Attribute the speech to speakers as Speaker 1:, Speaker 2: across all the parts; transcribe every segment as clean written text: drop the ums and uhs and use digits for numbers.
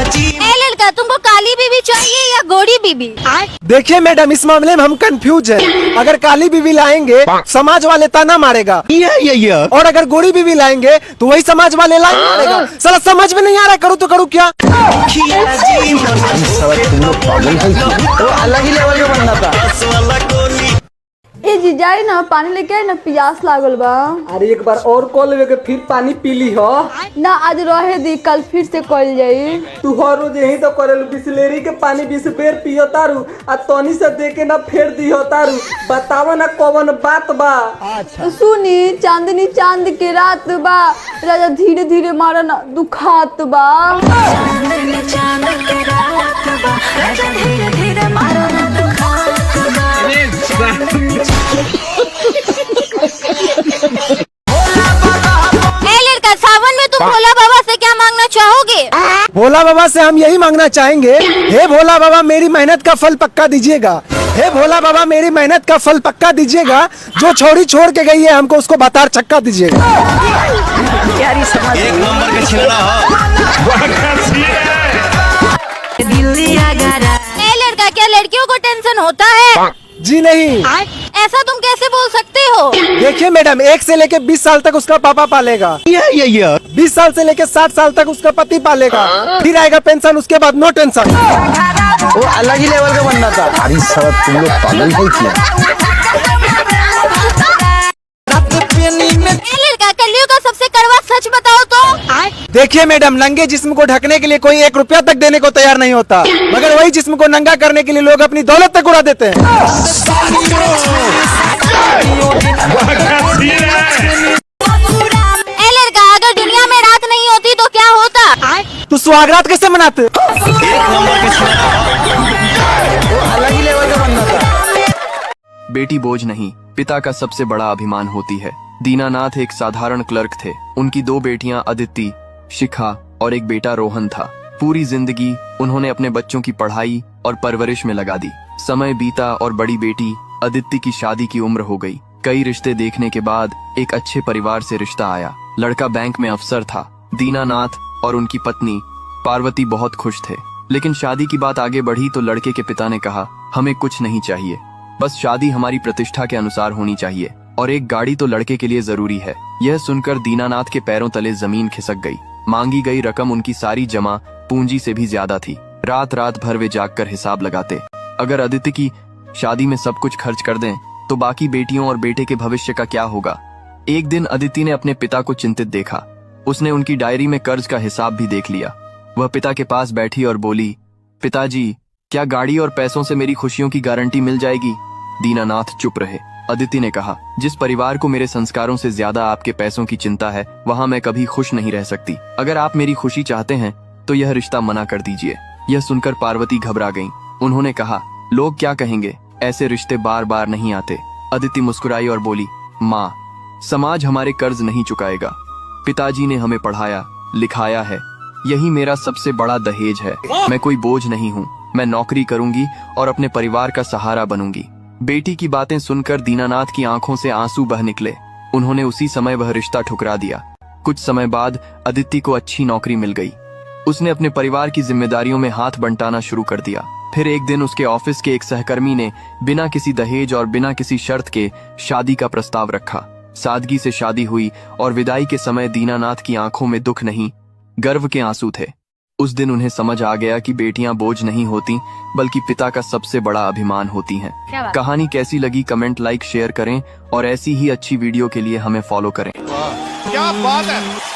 Speaker 1: ए लड़का, तुमको काली बीबी चाहिए या गोरी बीबी?
Speaker 2: देखिए मैडम, इस मामले में हम कंफ्यूज हैं। अगर काली बीवी लाएंगे समाज वाले ताना मारेगा, और अगर गोरी बीवी लाएंगे तो वही समाज वाले लाइन मारेगा। साला समझ में नहीं आ रहा, करूँ तो करूँ क्या?
Speaker 3: अलग ही लेवल का बनना था।
Speaker 4: ए जीजाई ना पानी लेके आए ना, प्यास लागल बा।
Speaker 2: अरे एक बार और कॉल लेके फिर पानी पी ली हो
Speaker 4: ना, आज रहे दी, कल फिर से कल जाई।
Speaker 2: तू हर रोज यही तो करेलू, बिस्लेरी के पानी 20 बेर पियो तारू आ तनी से दे के ना फेर दियो तारू। बतावा ना कौन बात बा?
Speaker 4: सुनी, चांदनी चांद के रात बा, राजा धीरे धीरे मारा ना, दुखात बा।
Speaker 1: लड़का, सावन में तुम भोला बाबा से क्या मांगना चाहोगे?
Speaker 2: भोला बाबा से हम यही मांगना चाहेंगे, हे भोला बाबा मेरी मेहनत का फल पक्का दीजिएगा। हे भोला बाबा मेरी मेहनत का फल पक्का दीजिएगा। जो छोड़ी छोड़ के गई है हमको उसको बतार छक्का दीजिएगा।
Speaker 3: एक नंबर का छिलना
Speaker 1: ए लड़का, क्या लड़कियों को टेंशन होता है?
Speaker 2: जी नहीं।
Speaker 1: ऐसा तुम कैसे बोल सकते हो?
Speaker 2: देखिए मैडम, 1 से लेके 20 साल तक उसका पापा पालेगा। 20 साल से लेके 60 साल तक उसका पति पालेगा। फिर आएगा पेंशन, उसके बाद नो टेंशन।
Speaker 3: वो अलग ही लेवल का बनना था। अरे साला तुम लोग पागल है क्या?
Speaker 1: लड़का, कलियुग का सबसे कड़वा सच बताओ तो?
Speaker 2: देखिए मैडम, नंगे जिस्म को ढकने के लिए कोई 1 रुपया तक देने को तैयार नहीं होता, मगर वही जिस्म को नंगा करने के लिए लोग अपनी दौलत तक उड़ा देते हैं।
Speaker 1: ए लड़का, अगर दुनिया में रात नहीं होती तो क्या होता?
Speaker 2: तो सुहागरात कैसे मनाते?
Speaker 3: अलग ही लेवल का बनना था।
Speaker 5: बेटी बोझ नहीं, पिता का सबसे बड़ा अभिमान होती है। दीनानाथ एक साधारण क्लर्क थे। उनकी 2 बेटियां अदिति, शिखा और एक बेटा रोहन था। पूरी जिंदगी उन्होंने अपने बच्चों की पढ़ाई और परवरिश में लगा दी। समय बीता और बड़ी बेटी अदिति की शादी की उम्र हो गई। कई रिश्ते देखने के बाद एक अच्छे परिवार से रिश्ता आया। लड़का बैंक में अफसर था। दीनानाथ और उनकी पत्नी पार्वती बहुत खुश थे। लेकिन शादी की बात आगे बढ़ी तो लड़के के पिता ने कहा, हमें कुछ नहीं चाहिए, बस शादी हमारी प्रतिष्ठा के अनुसार होनी चाहिए, और एक गाड़ी तो लड़के के लिए जरूरी है। यह सुनकर दीनानाथ के पैरों तले जमीन खिसक गई। मांगी गई रकम उनकी सारी जमा पूंजी से भी ज्यादा थी। रात रात भर वे जागकर हिसाब लगाते। अगर अदिति की शादी में सब कुछ खर्च कर दें तो बाकी बेटियों और बेटे के भविष्य का क्या होगा? एक दिन अदिति ने अपने पिता को चिंतित देखा। उसने उनकी डायरी में कर्ज का हिसाब भी देख लिया। वह पिता के पास बैठी और बोली, पिताजी, क्या गाड़ी और पैसों से मेरी खुशियों की गारंटी मिल जाएगी? दीनानाथ चुप रहे। अदिति ने कहा, जिस परिवार को मेरे संस्कारों से ज्यादा आपके पैसों की चिंता है, वहाँ मैं कभी खुश नहीं रह सकती। अगर आप मेरी खुशी चाहते हैं तो यह रिश्ता मना कर दीजिए। यह सुनकर पार्वती घबरा गईं। उन्होंने कहा, लोग क्या कहेंगे, ऐसे रिश्ते बार बार नहीं आते। अदिति मुस्कुराई और बोली, माँ, समाज हमारे कर्ज नहीं चुकाएगा। पिताजी ने हमें पढ़ाया लिखाया है, यही मेरा सबसे बड़ा दहेज है। मैं कोई बोझ नहीं हूँ। मैं नौकरी करूंगी और अपने परिवार का सहारा बनूंगी। बेटी की बातें सुनकर दीनानाथ की आंखों से आंसू बह निकले। उन्होंने उसी समय वह रिश्ता ठुकरा दिया। कुछ समय बाद अदिति को अच्छी नौकरी मिल गई। उसने अपने परिवार की जिम्मेदारियों में हाथ बंटाना शुरू कर दिया। फिर एक दिन उसके ऑफिस के एक सहकर्मी ने बिना किसी दहेज और बिना किसी शर्त के शादी का प्रस्ताव रखा। सादगी से शादी हुई और विदाई के समय दीनानाथ की आंखों में दुख नहीं, गर्व के आंसू थे। उस दिन उन्हें समझ आ गया कि बेटियां बोझ नहीं होती, बल्कि पिता का सबसे बड़ा अभिमान होती हैं। कहानी कैसी लगी कमेंट, लाइक, शेयर करें और ऐसी ही अच्छी वीडियो के लिए हमें फॉलो करें।
Speaker 3: क्या बात है।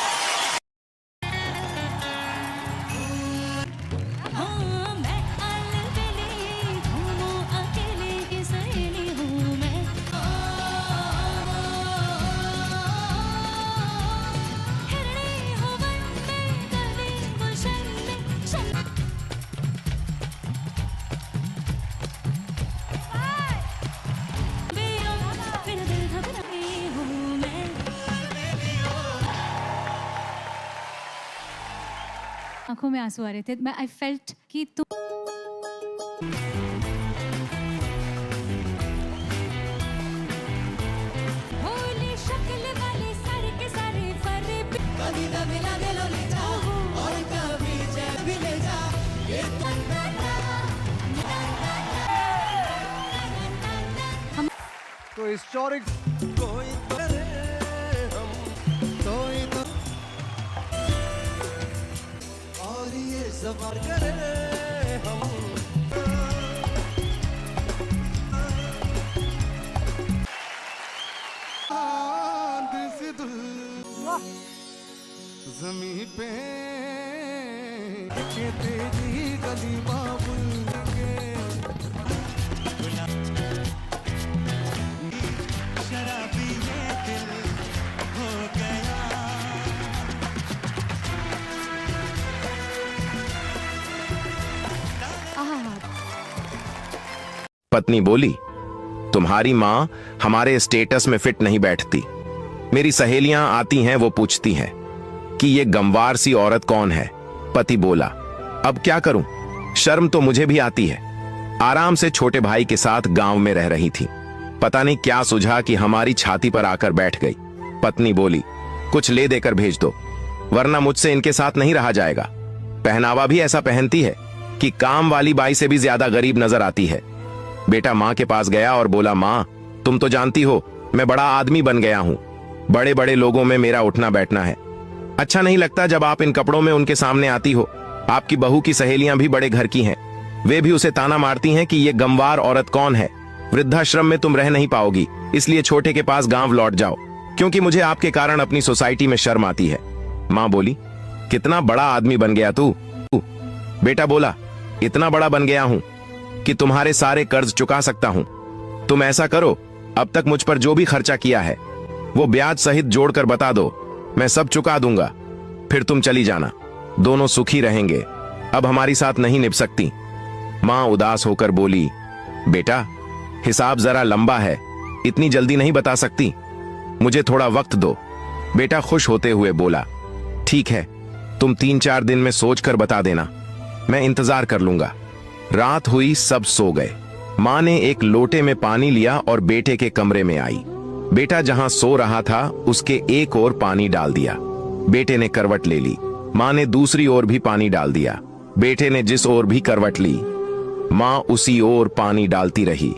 Speaker 6: आंखों में आंसू आ रहे थे। मैं आई फेल्ट कि तुम भोली शक्ल वाले सारे के सारे फरे कभी मिला दे लो ले जाओ और कभी जब भी ले जाओ।
Speaker 2: हिस्टोरिक और ये सफर करे हम जमी पे के तेरी गली बाबुल के शराबी ये दिल हो गया।
Speaker 7: पत्नी बोली, तुम्हारी माँ हमारे स्टेटस में फिट नहीं बैठती। मेरी सहेलियां आती हैं, वो पूछती हैं कि ये गंवार सी औरत कौन है। पति बोला, अब क्या करूं, शर्म तो मुझे भी आती है। आराम से छोटे भाई के साथ गांव में रह रही थी। पता नहीं क्या सुझा कि हमारी छाती पर आकर बैठ गई। पत्नी बोली, कुछ ले देकर भेज दो, वरना मुझसे इनके साथ नहीं रहा जाएगा। पहनावा भी ऐसा पहनती है कि काम वाली बाई से भी ज्यादा गरीब नजर आती है। बेटा माँ के पास गया और बोला, माँ तुम तो जानती हो मैं बड़ा आदमी बन गया हूँ, बड़े बड़े लोगों में मेरा उठना बैठना है। अच्छा नहीं लगता जब आप इन कपड़ों में उनके सामने आती हो। आपकी बहू की सहेलियां भी बड़े घर की हैं, वे भी उसे ताना मारती हैं कि ये गंवार औरत कौन है, वृद्धाश्रम में तुम रह नहीं पाओगी, इसलिए छोटे के पास गांव लौट जाओ, क्योंकि मुझे आपके कारण अपनी सोसाइटी में शर्म आती है। माँ बोली, कितना बड़ा आदमी बन गया तू। बेटा बोला, इतना बड़ा बन गया हूं कि तुम्हारे सारे कर्ज चुका सकता हूं। तुम ऐसा करो, अब तक मुझ पर जो भी खर्चा किया है वो ब्याज सहित जोड़कर बता दो, मैं सब चुका दूंगा, फिर तुम चली जाना, दोनों सुखी रहेंगे। अब हमारी साथ नहीं निभ सकती। मां उदास होकर बोली, बेटा हिसाब जरा लंबा है, इतनी जल्दी नहीं बता सकती, मुझे थोड़ा वक्त दो। बेटा खुश होते हुए बोला, ठीक है, तुम 3-4 दिन में सोचकर बता देना, मैं इंतजार कर लूंगा। रात हुई, सब सो गए। मां ने एक लोटे में पानी लिया और बेटे के कमरे में आई। बेटा जहां सो रहा था उसके एक ओर पानी डाल दिया। बेटे ने करवट ले ली। मां ने दूसरी ओर भी पानी डाल दिया। बेटे ने जिस ओर भी करवट ली, मां उसी ओर पानी डालती रही।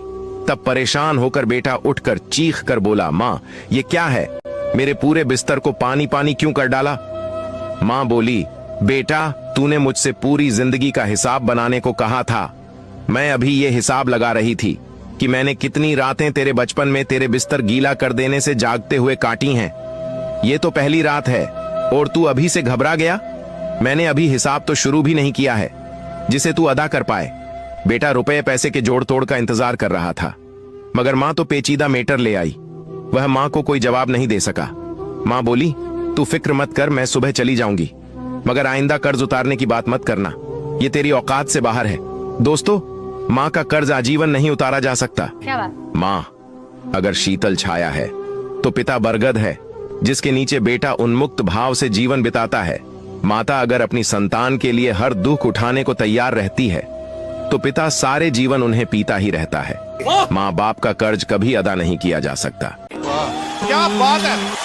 Speaker 7: तब परेशान होकर बेटा उठकर चीख कर बोला, मां ये क्या है, मेरे पूरे बिस्तर को पानी पानी क्यों कर डाला। मां बोली, बेटा तूने मुझसे पूरी जिंदगी का हिसाब बनाने को कहा था, मैं अभी ये हिसाब लगा रही थी कि मैंने कितनी रातें तेरे बचपन में तेरे बिस्तर गीला कर देने से जागते हुए काटी हैं। ये तो पहली रात है और तू अभी से घबरा गया। मैंने अभी हिसाब तो शुरू भी नहीं किया है जिसे तू अदा कर पाए। बेटा रुपए पैसे के जोड़ तोड़ का इंतजार कर रहा था, मगर मां तो पेचीदा मेटर ले आई। वह मां को कोई जवाब नहीं दे सका। मां बोली, तू फिक्र मत कर, मैं सुबह चली जाऊंगी, मगर आइंदा कर्ज उतारने की बात मत करना, ये तेरी औकात से बाहर है। दोस्तों, माँ का कर्ज आजीवन नहीं उतारा जा सकता।
Speaker 4: क्या बात?
Speaker 7: माँ अगर शीतल छाया है तो पिता बरगद है जिसके नीचे बेटा उन्मुक्त भाव से जीवन बिताता है। माता अगर अपनी संतान के लिए हर दुख उठाने को तैयार रहती है तो पिता सारे जीवन उन्हें पीता ही रहता है। माँ बाप का कर्ज कभी अदा नहीं किया जा सकता।
Speaker 8: क्या बात है।